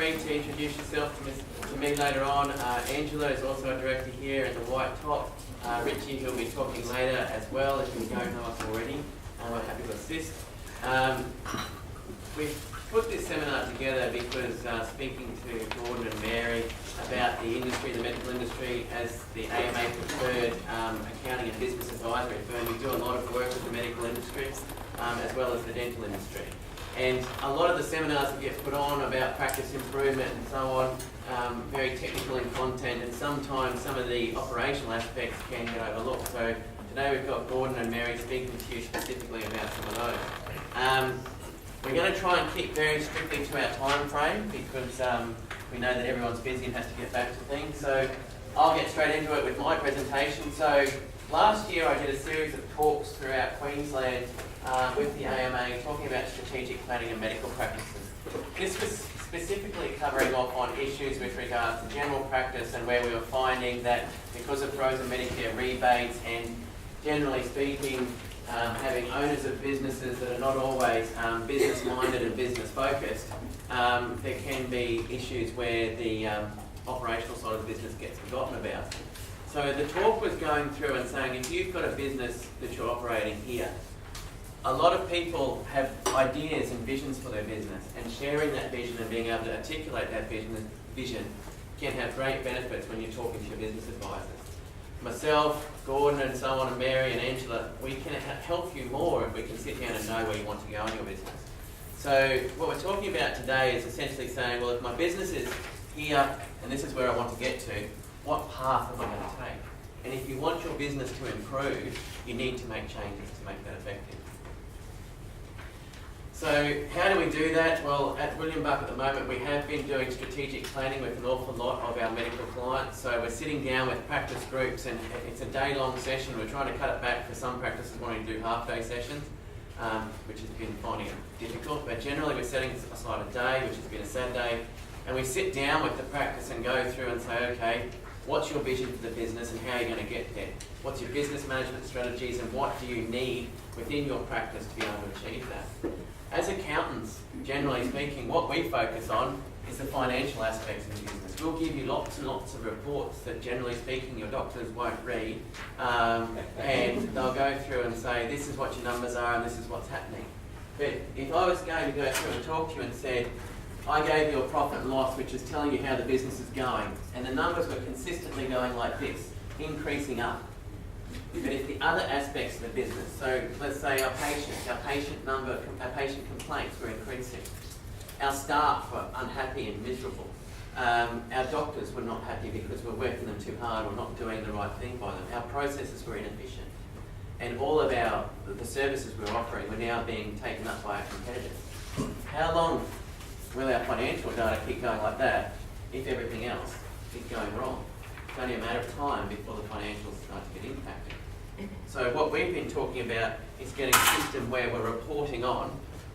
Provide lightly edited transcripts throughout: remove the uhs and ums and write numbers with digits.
free to introduce yourself to me later on. Angela is also a director here in the white top. Richie, who'll be talking later as well, if you don't know us already. We're happy to assist. We've put this seminar together because speaking to Gordon and Mary about the industry, the medical industry, as the AMA preferred accounting and business advisory firm, we do a lot of work with the medical industry as well as the dental industry. And a lot of the seminars that get put on about practice improvement and so on, very technical in content, and sometimes some of the operational aspects can get overlooked. So today we've got Gordon and Mary speaking to you specifically about some of those. We're going to try and keep very strictly to our time frame because we know that everyone's busy and has to get back to things. So I'll get straight into it with my presentation. So last year I did a series of talks throughout Queensland with the AMA talking about strategic planning and medical practices. This was specifically covering off on issues with regards to general practice and where we were finding that because of frozen Medicare rebates and generally speaking having owners of businesses that are not always business-minded and business-focused, there can be issues where the operational side of the business gets forgotten about. So the talk was going through and saying, if you've got a business that you're operating here, a lot of people have ideas and visions for their business, and sharing that vision and being able to articulate that vision can have great benefits when you're talking to your business advisors. Myself, Gordon and so on, and Mary and Angela, we can help you more if we can sit down and know where you want to go in your business. So what we're talking about today is essentially saying, well, if my business is here and this is where I want to get to, what path am I going to take? And if you want your business to improve, you need to make changes to make that effective. So how do we do that? Well, at William Buck at the moment, we have been doing strategic planning with an awful lot of our medical clients. So we're sitting down with practice groups, and it's a day-long session. We're trying to cut it back for some practices wanting to do half-day sessions, which has been finding it difficult. But generally, we're setting aside a day, which has been a Saturday, and we sit down with the practice and go through and say, okay, what's your vision for the business and how are you going to get there? What's your business management strategies and what do you need within your practice to be able to achieve that? As accountants, generally speaking, what we focus on is the financial aspects of the business. We'll give you lots and lots of reports that, generally speaking, your doctors won't read, and they'll go through and say, this is what your numbers are and this is what's happening. But if I was going to go through and talk to you and said, I gave you a profit and loss, which is telling you how the business is going, and the numbers were consistently going like this, increasing up. But if the other aspects of the business, so let's say our patient complaints were increasing, our staff were unhappy and miserable, our doctors were not happy because we're working them too hard or not doing the right thing by them, our processes were inefficient, and all of the services we're offering were now being taken up by our competitors. How long will our financial data keep going like that if everything else is going wrong? It's only a matter of time before the financials start to get impacted. So what we've been talking about is getting a system where we're reporting on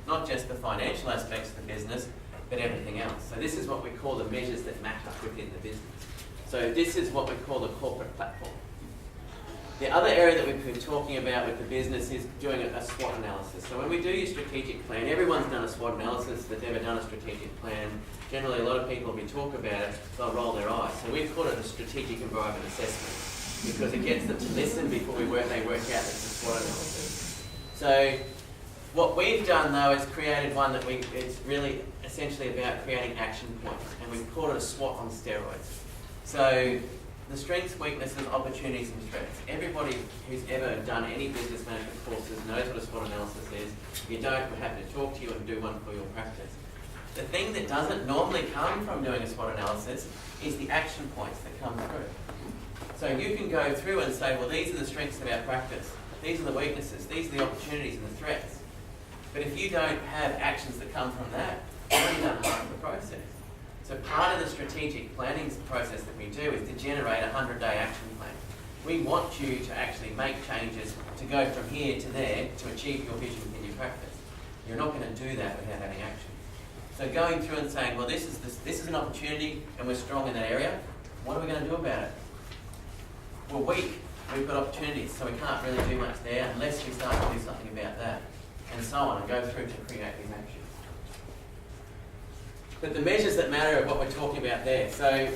not just the financial aspects of the business, but everything else. So this is what we call the measures that matter within the business. So this is what we call the corporate platform. The other area that we've been talking about with the business is doing a SWOT analysis. So when we do your strategic plan, everyone's done a SWOT analysis that's ever done a strategic plan. Generally, a lot of people, when we talk about it, they'll roll their eyes. So we've called it a strategic environment assessment because it gets them to listen before they work out it's a SWOT analysis. So what we've done, though, is created one that it's really essentially about creating action points, and we've called it a SWOT on steroids. So the strengths, weaknesses, opportunities and threats. Everybody who's ever done any business management courses knows what a SWOT analysis is. If you don't, we're happy to talk to you and do one for your practice. The thing that doesn't normally come from doing a SWOT analysis is the action points that come through. So you can go through and say, well, these are the strengths of our practice. These are the weaknesses. These are the opportunities and the threats. But if you don't have actions that come from that, you've already done half of the process. So part of the strategic planning process that we do is to generate a 100-day action plan. We want you to actually make changes to go from here to there to achieve your vision within your practice. You're not going to do that without having action. So going through and saying, well, this is an opportunity and we're strong in that area. What are we going to do about it? We're weak. We've got opportunities, so we can't really do much there unless we start to do something about that, and so on, and go through to create these actions. But the measures that matter are what we're talking about there. So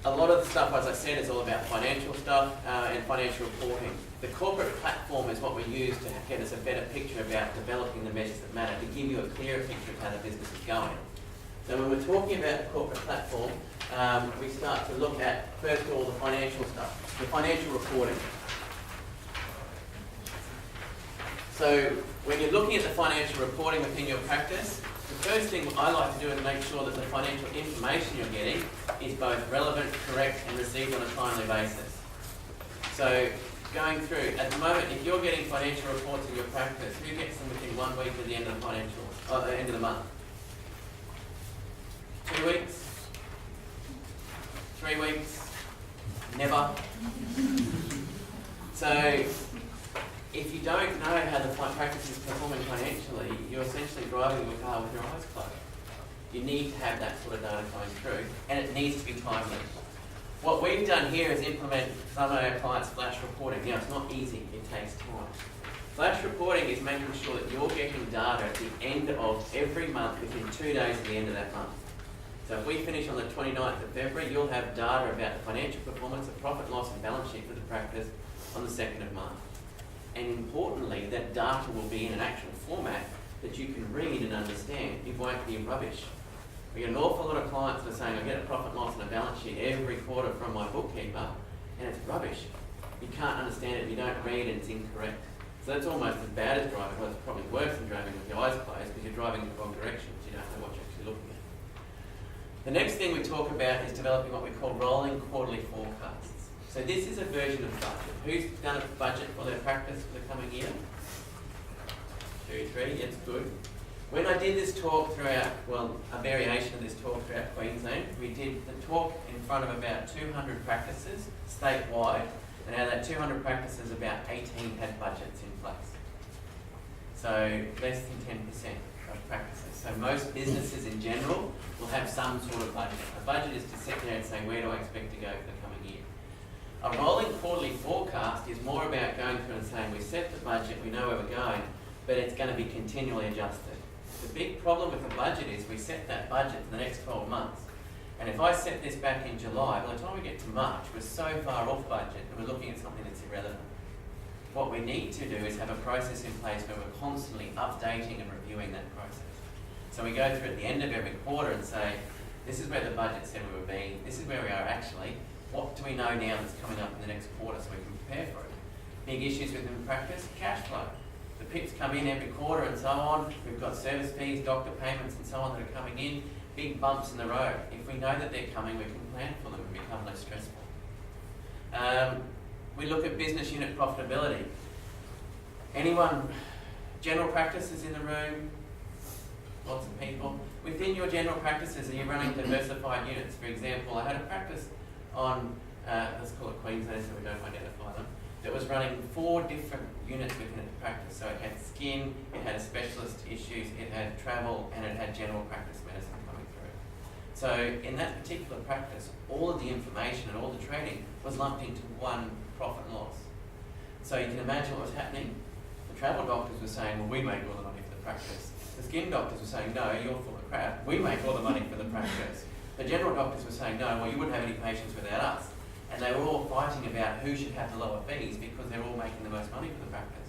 a lot of the stuff, as I said, is all about financial stuff and financial reporting. The corporate platform is what we use to get us a better picture about developing the measures that matter, to give you a clearer picture of how the business is going. So when we're talking about the corporate platform, we start to look at, first of all, the financial stuff, the financial reporting. So when you're looking at the financial reporting within your practice, the first thing I like to do is make sure that the financial information you're getting is both relevant, correct, and received on a timely basis. So going through, at the moment, if you're getting financial reports in your practice, who gets them within 1 week of the end of the end of the month? 2 weeks? 3 weeks? Never? So if you don't know how the practice is performing financially, you're essentially driving your car with your eyes closed. You need to have that sort of data coming through, and it needs to be timely. What we've done here is implement some of our clients' flash reporting. Now, it's not easy, it takes time. Flash reporting is making sure that you're getting data at the end of every month within 2 days of the end of that month. So if we finish on the 29th of February, you'll have data about the financial performance, the profit and loss and balance sheet for the practice on the 2nd of March. And importantly, that data will be in an actual format that you can read and understand. It won't be rubbish. We get an awful lot of clients that are saying, I get a profit and loss and a balance sheet every quarter from my bookkeeper, and it's rubbish. You can't understand it if you don't read and it's incorrect. So that's almost as bad as driving. Well, it's probably worse than driving with your eyes closed because you're driving in the wrong direction because you don't know what you're actually looking at. The next thing we talk about is developing what we call rolling quarterly forecasts. So this is a version of budget. Who's done a budget for their practice for the coming year? 2, 3, it's good. When I did this talk throughout, well, a variation of this talk throughout Queensland, we did the talk in front of about 200 practices statewide, and out of that 200 practices, about 18 had budgets in place. So less than 10% of practices. So most businesses in general will have some sort of budget. A budget is to sit there and say, where do I expect to go for the coming year? A rolling quarterly forecast is more about going through and saying, we set the budget, we know where we're going, but it's going to be continually adjusted. The big problem with the budget is we set that budget for the next 12 months. And if I set this back in July, by the time we get to March, we're so far off budget that we're looking at something that's irrelevant. What we need to do is have a process in place where we're constantly updating and reviewing that process. So we go through at the end of every quarter and say, this is where the budget said we would be, this is where we are actually, what do we know now that's coming up in the next quarter so we can prepare for it? Big issues within practice, cash flow. The PIPs come in every quarter and so on. We've got service fees, doctor payments and so on that are coming in. Big bumps in the road. If we know that they're coming, we can plan for them and become less stressful. We look at business unit profitability. Anyone, general practices in the room? Lots of people. Within your general practices, are you running diversified units? For example, I had a practice on, let's call it Queensland so we don't identify them, that was running 4 different units within its practice. So it had skin, it had specialist issues, it had travel, and it had general practice medicine coming through. So in that particular practice, all of the information and all the trading was lumped into one profit and loss. So you can imagine what was happening. The travel doctors were saying, well, we make all the money for the practice. The skin doctors were saying, no, you're full of crap. We make all the money for the practice. The general doctors were saying, no, well, you wouldn't have any patients without us. And they were all fighting about who should have the lower fees because they're all making the most money for the practice.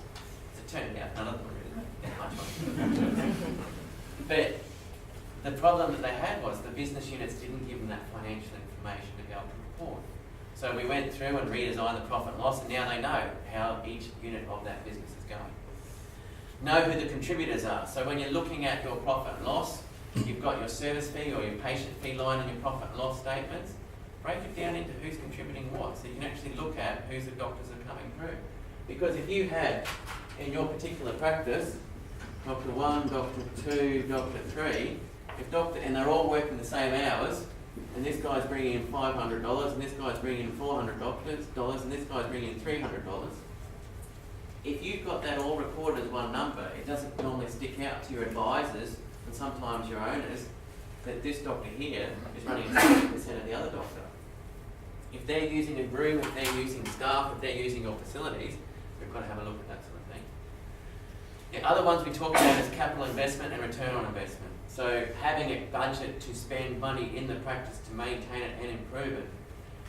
As it turned out, none of them were really making that much money for the practice. But the problem that they had was the business units didn't give them that financial information to be able to report. So we went through and redesigned the profit and loss, and now they know how each unit of that business is going. Know who the contributors are. So when you're looking at your profit and loss, you've got your service fee or your patient fee line in your profit and loss statements. Break it down into who's contributing what, so you can actually look at who's the doctors are coming through. Because if you had, in your particular practice, Doctor 1, Doctor 2, Doctor 3, and they're all working the same hours, and this guy's bringing in $500, and this guy's bringing in $400, and this guy's bringing in $300, if you've got that all recorded as one number, it doesn't normally stick out to your advisors, and sometimes your owners, that this doctor here is running 60% of the other doctor. If they're using a room, if they're using staff, if they're using your facilities, we've got to have a look at that sort of thing. The other ones we talk about is capital investment and return on investment. So having a budget to spend money in the practice to maintain it and improve it.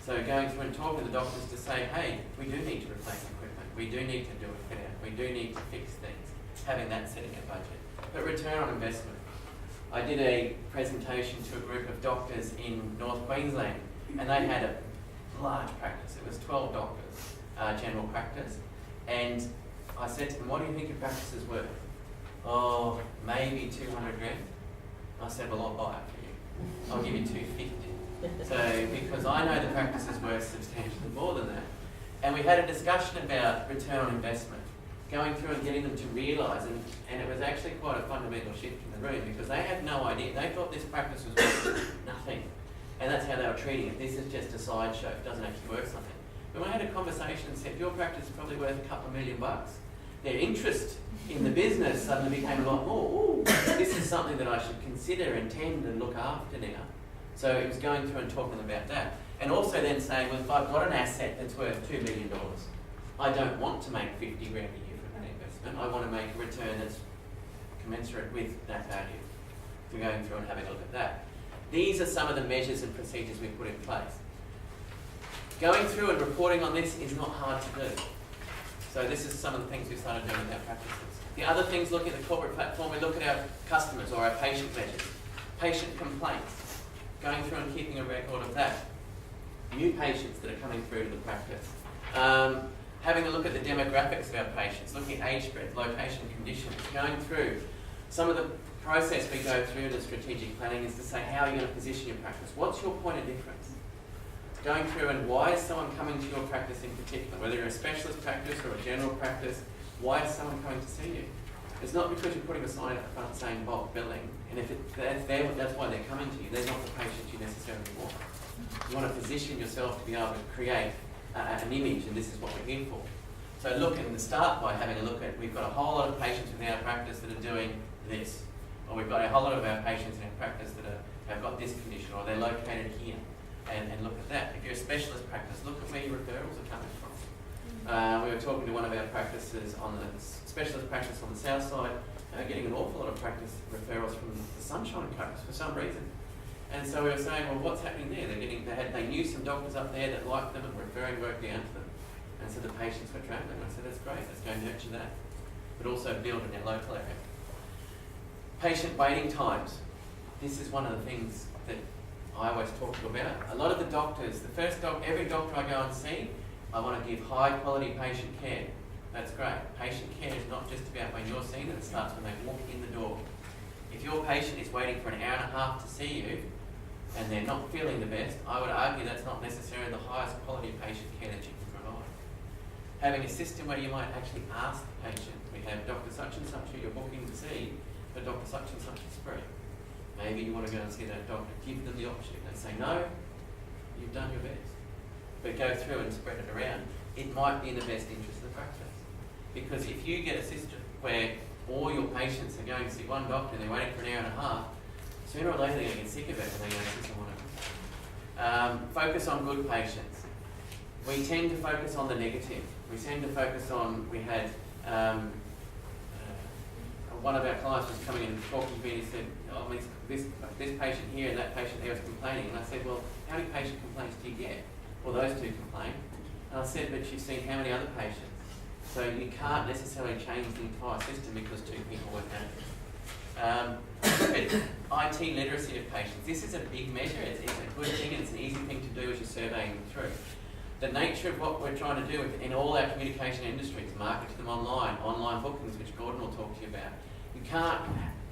So going through and talking to the doctors to say, hey, we do need to replace equipment, we do need to do a fit out, we do need to fix things, having that setting a budget. But return on investment. I did a presentation to a group of doctors in North Queensland, and they had a large practice. It was 12 doctors, general practice. And I said to them, what do you think your practice is worth? Oh, maybe 200 grand. I said, well, I'll buy it for you. I'll give you 250. So, because I know the practice is worth substantially more than that. And we had a discussion about return on investment, going through and getting them to realise, and it was actually quite a fundamental shift in the room, because they had no idea. They thought this practice was worth nothing. And that's how they were treating it. This is just a sideshow. It doesn't actually work something. But when I had a conversation and said, your practice is probably worth a couple of $1 million, their interest in the business suddenly became a lot more. Ooh, this is something that I should consider and tend and look after now. So it was going through and talking about that. And also then saying, well, if I've got an asset that's worth $2 million, I don't want to make 50 grand a year from that investment. I want to make a return that's commensurate with that value. So going through and having a look at that. These are some of the measures and procedures we put in place. Going through and reporting on this is not hard to do. So this is some of the things we started doing with our practices. The other things, looking at the corporate platform, we look at our customers or our patient measures. Patient complaints, going through and keeping a record of that. New patients that are coming through to the practice. Having a look at the demographics of our patients, looking at age spread, location, conditions, going through. Some of the process we go through in the strategic planning is to say, how are you going to position your practice? What's your point of difference? Going through and why is someone coming to your practice in particular? Whether you're a specialist practice or a general practice, why is someone coming to see you? It's not because you're putting a sign at the front saying bulk billing, and if that's why they're coming to you. They're not the patients you necessarily want. You want to position yourself to be able to create an image, and this is what we're here for. So look and start by having a look at, we've got a whole lot of patients within our practice that are doing this, or we've got a whole lot of our patients in our practice that have got this condition, or they're located here, and look at that. If you're a specialist practice, look at where your referrals are coming from. We were talking to one of our practices on the specialist practice on the south side, getting an awful lot of practice referrals from the Sunshine Coast for some reason. And so we were saying, well, what's happening there? They knew some doctors up there that liked them and were referring work down to them. And so the patients were travelling. I said, that's great, let's go nurture that. But also build in our local area. Patient waiting times. This is one of the things that I always talk to about. A lot of the doctors, every doctor I go and see, I want to give high quality patient care. That's great. Patient care is not just about when you're seeing them, it starts when they walk in the door. If your patient is waiting for an hour and a half to see you, and they're not feeling the best, I would argue that's not necessarily the highest quality patient care that you can provide. Having a system where you might actually ask the patient, we have Dr. such and such who you're booking to see, but Dr. such and such is free. Maybe you want to go and see that doctor, give them the option. They say, no, you've done your best. But go through and spread it around. It might be in the best interest of the practice. Because if you get a system where all your patients are going to see one doctor and they're waiting for an hour and a half, sooner or later they're going to get sick of it and they're going to see someone else. Focus on good patients. We tend to focus on the negative. We tend to focus on, we had one of our clients was coming in and talking to me and he said, oh, this patient here and that patient there was complaining. And I said, well, how many patient complaints do you get? Well, those two complain. And I said, but you've seen how many other patients? So you can't necessarily change the entire system because two people were managing. IT literacy of patients. This is a big measure. It's a good thing. It's an easy thing to do as you're surveying them through. The nature of what we're trying to do in all our communication industries, market to them online bookings, which Gordon will talk to you about. You can't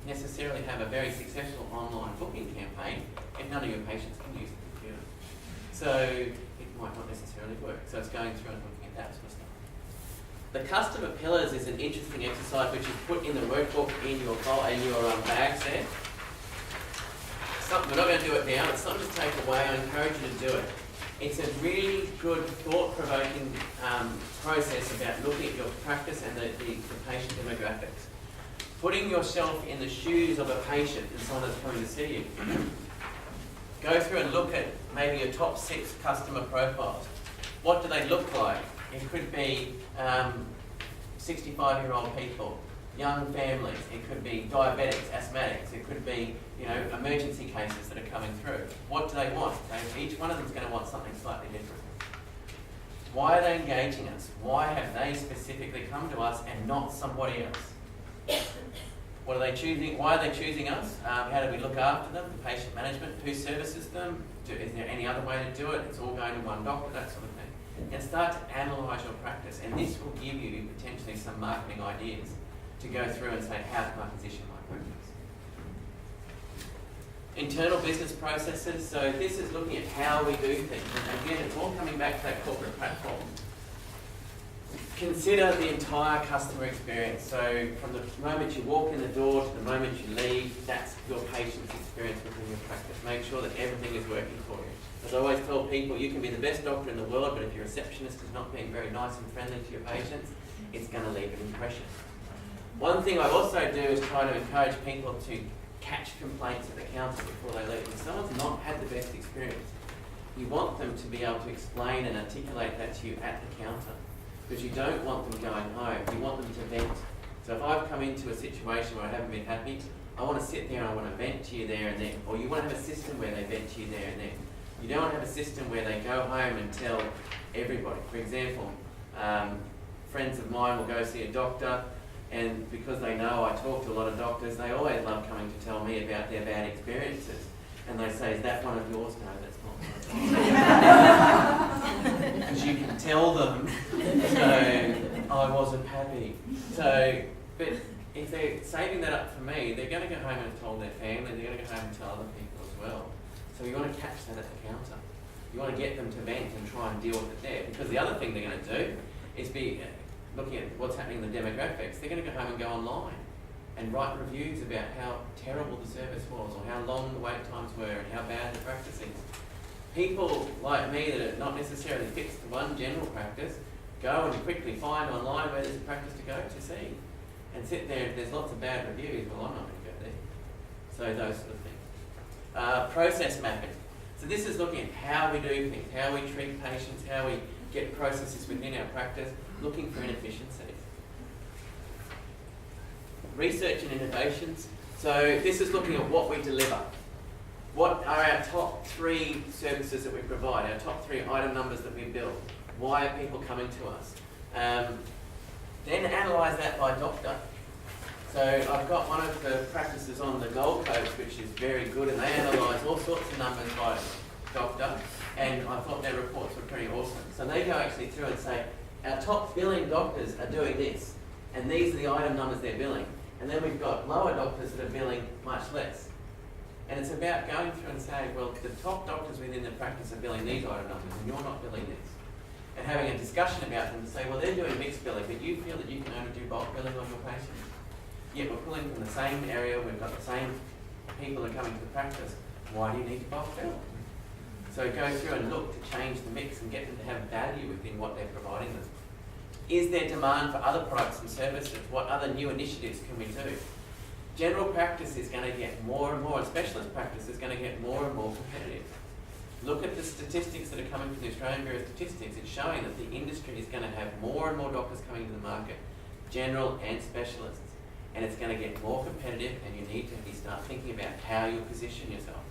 necessarily have a very successful online booking campaign if none of your patients can use the computer. So it might not necessarily work. So it's going through and looking at that sort of stuff. The customer pillars is an interesting exercise which is put in the workbook in your bag set. We're not going to do it now, it's something to take away. I encourage you to do it. It's a really good thought-provoking process about looking at your practice and the patient demographics. Putting yourself in the shoes of a patient and someone that's coming to see you. Go through and look at maybe your top 6 customer profiles. What do they look like? It could be 65-year-old people young families, it could be diabetics, asthmatics, it could be, emergency cases that are coming through. What do they want? Each one of them is going to want something slightly different. Why are they engaging us? Why have they specifically come to us and not somebody else? What are they choosing? Why are they choosing us? How do we look after them? Patient management, who services them? Is there any other way to do it? It's all going to one doctor, that sort of thing. And start to analyse your practice, and this will give you potentially some marketing ideas to go through and say, how can I position my practice? Internal business processes, so this is looking at how we do things, and again, it's all coming back to that corporate platform. Consider the entire customer experience, so from the moment you walk in the door to the moment you leave, that's your patient's experience within your practice. Make sure that everything is working for you. As I always tell people, you can be the best doctor in the world, but if your receptionist is not being very nice and friendly to your patients, it's going to leave an impression. One thing I also do is try to encourage people to catch complaints at the counter before they leave. If someone's not had the best experience, you want them to be able to explain and articulate that to you at the counter, because you don't want them going home. You want them to vent. So if I've come into a situation where I haven't been happy, I want to sit there and I want to vent to you there and then. Or you want to have a system where they vent to you there and then. You don't want to have a system where they go home and tell everybody. For example, friends of mine will go see a doctor, and because they know I talk to a lot of doctors, they always love coming to tell me about their bad experiences. And they say, is that one of yours? No, that's not mine. Because you can tell them, so I wasn't happy. So, but if they're saving that up for me, they're going to go home and tell their family, they're going to go home and tell other people as well. So you want to catch that at the counter. You want to get them to vent and try and deal with it there. Because the other thing they're going to do is be looking at what's happening in the demographics. They're going to go home and go online and write reviews about how terrible the service was, or how long the wait times were, and how bad the practice is. People like me that are not necessarily fixed to one general practice go and quickly find online where there's a practice to go to see, and sit there. If there's lots of bad reviews, well, I'm not going to go there. So those sort of things. Process mapping. So this is looking at how we do things, how we treat patients, how we get processes within our practice, looking for inefficiencies. Research and innovations. So this is looking at what we deliver. What are our top 3 services that we provide, our top 3 item numbers that we build? Why are people coming to us? Then analyse that by doctor. So I've got one of the practices on the Gold Coast, which is very good, and they analyse all sorts of numbers by doctor, and I thought their reports were pretty awesome. So they go actually through and say, our top billing doctors are doing this, and these are the item numbers they're billing. And then we've got lower doctors that are billing much less. And it's about going through and saying, well, the top doctors within the practice are billing these item numbers, and you're not billing this. And having a discussion about them to say, well, they're doing mixed billing, but you feel that you can only do bulk billing on your patients. Yet we're pulling from the same area, we've got the same people that are coming to the practice. Why do you need to bulk bill? So go through and look to change the mix and get them to have value within what they're providing them. Is there demand for other products and services? What other new initiatives can we do? General practice is going to get more and more, and specialist practice is going to get more and more competitive. Look at the statistics that are coming from the Australian Bureau of Statistics. It's showing that the industry is going to have more and more doctors coming to the market, general and specialists. And it's going to get more competitive, and you need to start thinking about how you position yourself.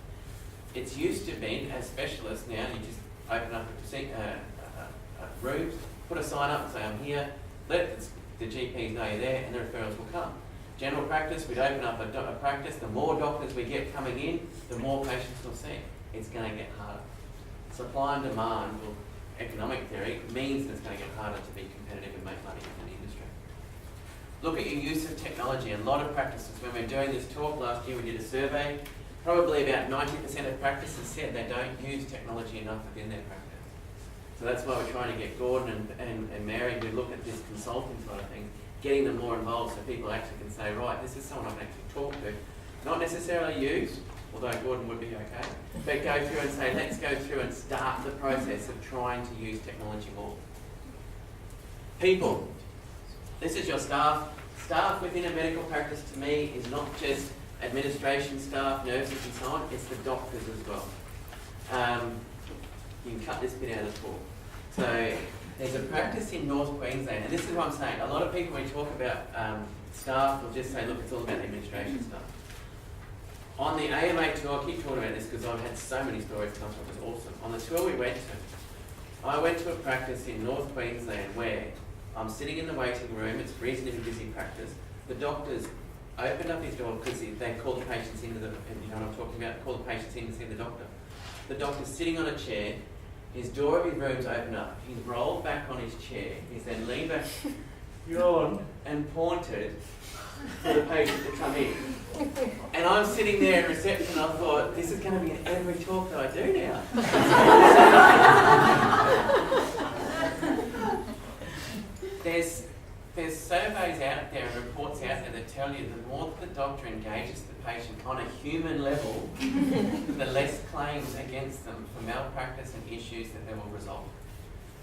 It's used to be, as specialists now, you just open up a room, put a sign up and say, I'm here, let the GPs know you're there, and the referrals will come. General practice, we'd open up a practice, the more doctors we get coming in, the more patients we'll see. It's going to get harder. Supply and demand, well, economic theory, means that it's going to get harder to be competitive and make money in the industry. Look at your use of technology. A lot of practices, when we were doing this talk last year, we did a survey. Probably about 90% of practices said they don't use technology enough within their practice. So that's why we're trying to get Gordon and Mary to look at this consulting side of things, getting them more involved so people actually can say, right, this is someone I can actually talk to. Not necessarily use, although Gordon would be okay, but go through and say, let's go through and start the process of trying to use technology more. People. This is your staff. Staff within a medical practice, to me, is not just administration staff, nurses and so on, it's the doctors as well. You can cut this bit out of the talk. So there's a practice in North Queensland, and this is what I'm saying. A lot of people, when you talk about staff will just say, look, it's all about the administration stuff. On the AMA tour, I keep talking about this because I've had so many stories come from it, it was awesome. On the tour we went to, I went to a practice in North Queensland where I'm sitting in the waiting room, it's a reasonably busy practice. The doctors opened up his door because they call the patients into the, you know what I'm talking about, call the patients in to see the doctor. The doctor's sitting on a chair, his door of his room's opened up, he's rolled back on his chair, he's then leaned back, yawned and pointed for the patient to come in. And I'm sitting there in reception, I thought, this is going to be in every talk that I do now. There's surveys out there and reports out there that tell you the more the doctor engages the patient on a human level, the less claims against them for malpractice and issues that they will resolve.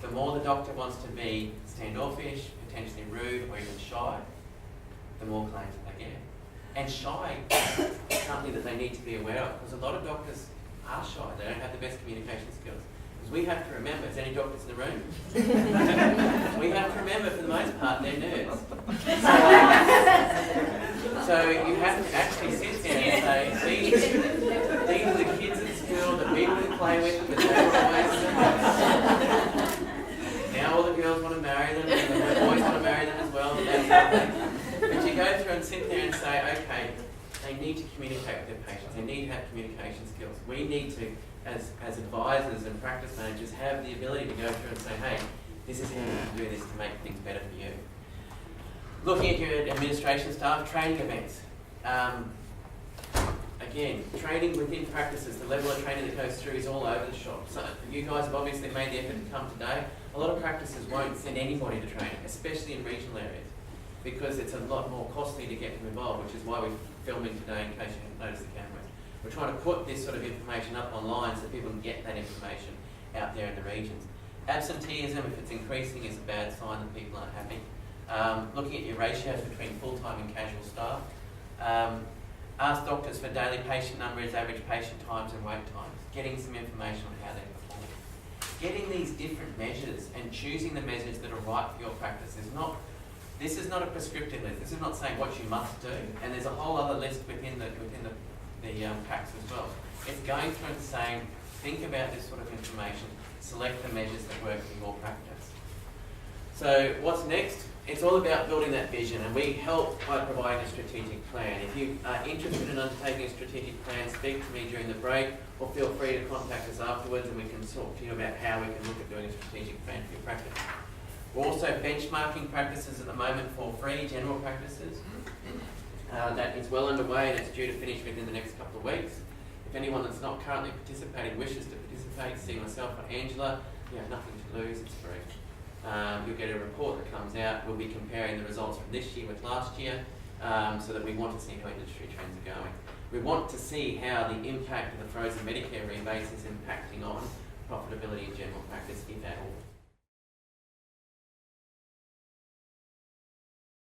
The more the doctor wants to be standoffish, potentially rude, or even shy, the more claims that they get. And shy is something that they need to be aware of, because a lot of doctors are shy. They don't have the best communication skills. Because we have to remember, is there any doctors in the room? We have to remember, for the most part, they're nerds. So you have to actually sit there and say, these are the kids at school that we would play with, but they were always in the house. Now all the girls want to marry them, and the boys want to marry them as well, but that's nothing. But you go through and sit there and say, okay, they need to communicate with their patients. They need to have communication skills. We need to, as advisors and practice managers, have the ability to go through and say, hey, this is how you can do this to make things better for you. Looking at your administration staff, training events. Again, training within practices, the level of training that goes through is all over the shop. So you guys have obviously made the effort to come today. A lot of practices won't send anybody to training, especially in regional areas, because it's a lot more costly to get them involved, which is why we're filming today, in case you didn't notice the cameras. We're trying to put this sort of information up online so people can get that information out there in the regions. Absenteeism, if it's increasing, is a bad sign that people aren't happy. Looking at your ratios between full-time and casual staff. Ask doctors for daily patient numbers, average patient times and wait times. Getting some information on how they're performing. Getting these different measures and choosing the measures that are right for your practice is not. This is not a prescriptive list. This is not saying what you must do, and there's a whole other list within the packs as well. It's going through and saying, think about this sort of information, select the measures that work for your practice. So what's next? It's all about building that vision, and we help by providing a strategic plan. If you are interested in undertaking a strategic plan, speak to me during the break, or feel free to contact us afterwards, and we can talk to you about how we can look at doing a strategic plan for your practice. We're also benchmarking practices at the moment for free, general practices. That is well underway and it's due to finish within the next couple of weeks. If anyone that's not currently participating wishes to participate, see myself or Angela, you have nothing to lose, it's free. You'll get a report that comes out. We'll be comparing the results from this year with last year, so that we want to see how industry trends are going. We want to see how the impact of the frozen Medicare rebates is impacting on profitability in general practice, if at all.